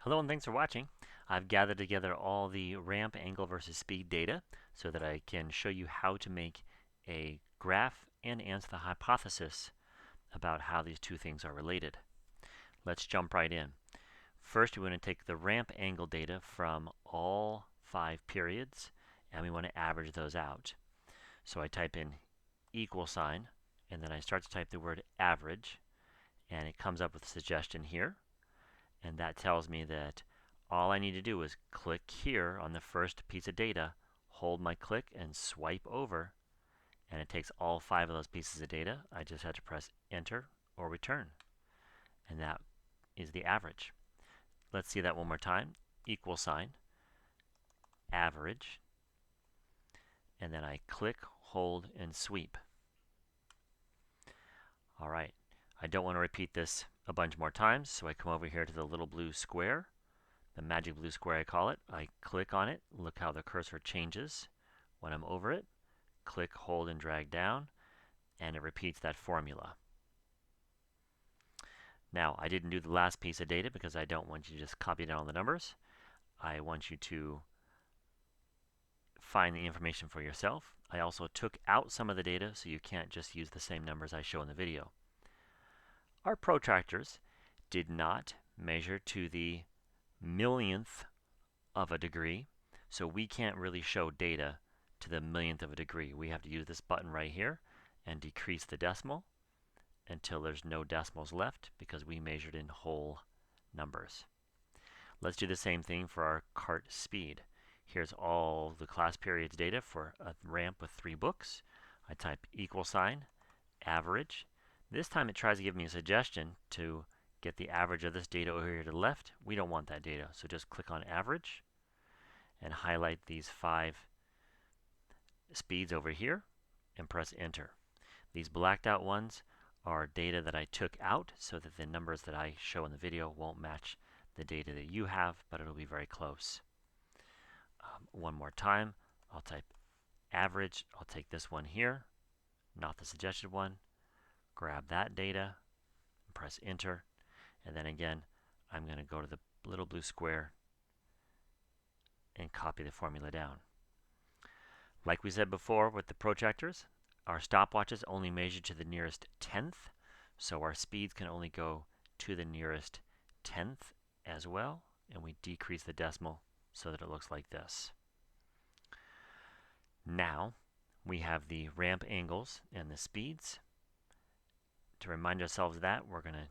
Hello and thanks for watching. I've gathered together all the ramp angle versus speed data so that I can show you how to make a graph and answer the hypothesis about how these two things are related. Let's jump right in. First, we want to take the ramp angle data from all 5 periods and we want to average those out. So I type in equal sign and then I start to type the word average and it comes up with a suggestion here. And that tells me that all I need to do is click here on the first piece of data, hold my click and swipe over, and it takes all 5 of those pieces of data. I just have to press enter or return, and that is the average. Let's see that one more time. Equal sign, average, and then I click, hold, and sweep. All right, I don't want to repeat this a bunch more times, so I come over here to the little blue square, the magic blue square I call it. I click on it. Look how the cursor changes when I'm over it. Click, hold, and drag down, and it repeats that formula. Now, I didn't do the last piece of data because I don't want you to just copy down all the numbers. I want you to find the information for yourself. I also took out some of the data so you can't just use the same numbers I show in the video. Our protractors did not measure to the millionth of a degree, so we can't really show data to the millionth of a degree. We have to use this button right here and decrease the decimal until there's no decimals left because we measured in whole numbers. Let's do the same thing for our cart speed. Here's all the class periods data for a ramp with 3 books. I type equal sign, average. This time it tries to give me a suggestion to get the average of this data over here to the left. We don't want that data, so just click on average and highlight these 5 speeds over here and press enter. These blacked out ones are data that I took out so that the numbers that I show in the video won't match the data that you have, but it'll be very close. One more time, I'll type average. I'll take this one here, not the suggested one, grab that data, and press enter, and then again, I'm going to go to the little blue square and copy the formula down. Like we said before with the protractors, our stopwatches only measure to the nearest tenth, so our speeds can only go to the nearest tenth as well, and we decrease the decimal so that it looks like this. Now we have the ramp angles and the speeds. To remind ourselves of that, we're going to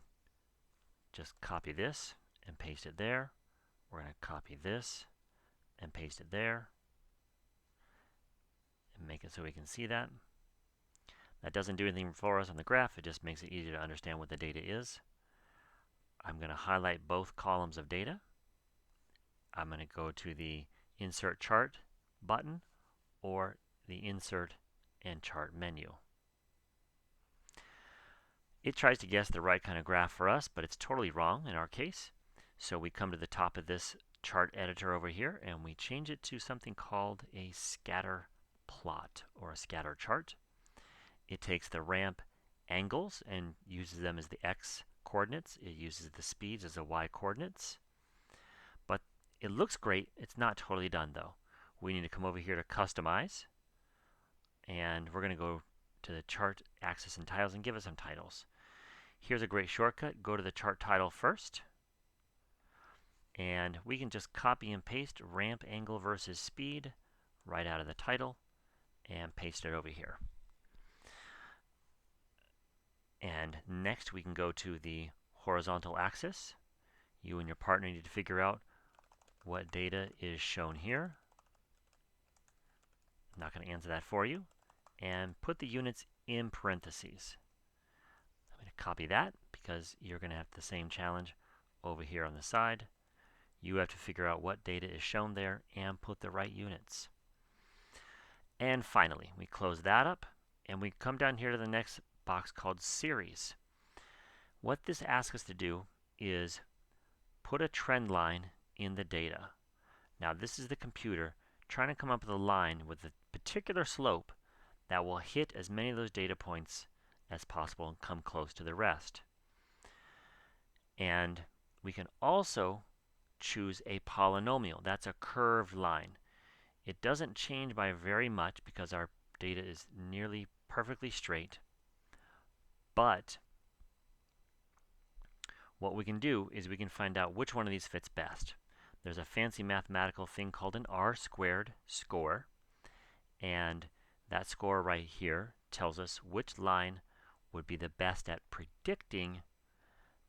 just copy this and paste it there. We're going to copy this and paste it there and make it so we can see that. That doesn't do anything for us on the graph, it just makes it easier to understand what the data is. I'm going to highlight both columns of data. I'm going to go to the Insert Chart button or the Insert and Chart menu. It tries to guess the right kind of graph for us, but it's totally wrong in our case. So we come to the top of this chart editor over here and we change it to something called a scatter plot or a scatter chart. It takes the ramp angles and uses them as the x coordinates. It uses the speeds as the y coordinates. But it looks great. It's not totally done though. We need to come over here to customize, and we're going to go to the chart axis and titles and give it some titles. Here's a great shortcut. Go to the chart title first, and we can just copy and paste ramp angle versus speed right out of the title and paste it over here. And next we can go to the horizontal axis. You and your partner need to figure out what data is shown here. I'm not going to answer that for you. And put the units in parentheses. I'm going to copy that because you're going to have the same challenge over here on the side. You have to figure out what data is shown there and put the right units. And finally, we close that up and we come down here to the next box called series. What this asks us to do is put a trend line in the data. Now this is the computer trying to come up with a line with a particular slope that will hit as many of those data points as possible and come close to the rest. And we can also choose a polynomial. That's a curved line. It doesn't change by very much because our data is nearly perfectly straight. But what we can do is we can find out which one of these fits best. There's a fancy mathematical thing called an R-squared score, and that score right here tells us which line would be the best at predicting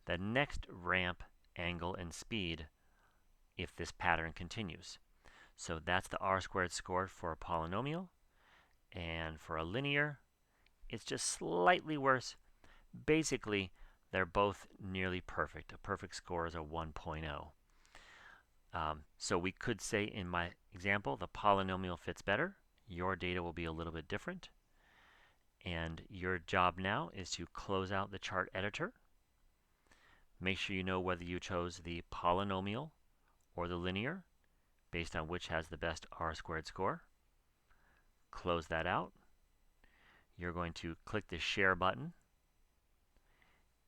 the next ramp, angle, and speed if this pattern continues. So that's the R-squared score for a polynomial, and for a linear, it's just slightly worse. Basically, they're both nearly perfect. A perfect score is a 1.0. So we could say in my example, the polynomial fits better. Your data will be a little bit different. And your job now is to close out the chart editor. Make sure you know whether you chose the polynomial or the linear, based on which has the best R-squared score. Close that out. You're going to click the share button.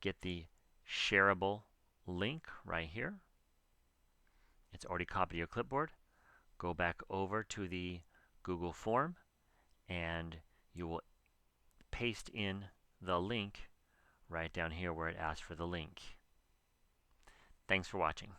Get the shareable link right here. It's already copied to your clipboard. Go back over to the Google form and you will paste in the link right down here where it asks for the link. Thanks for watching.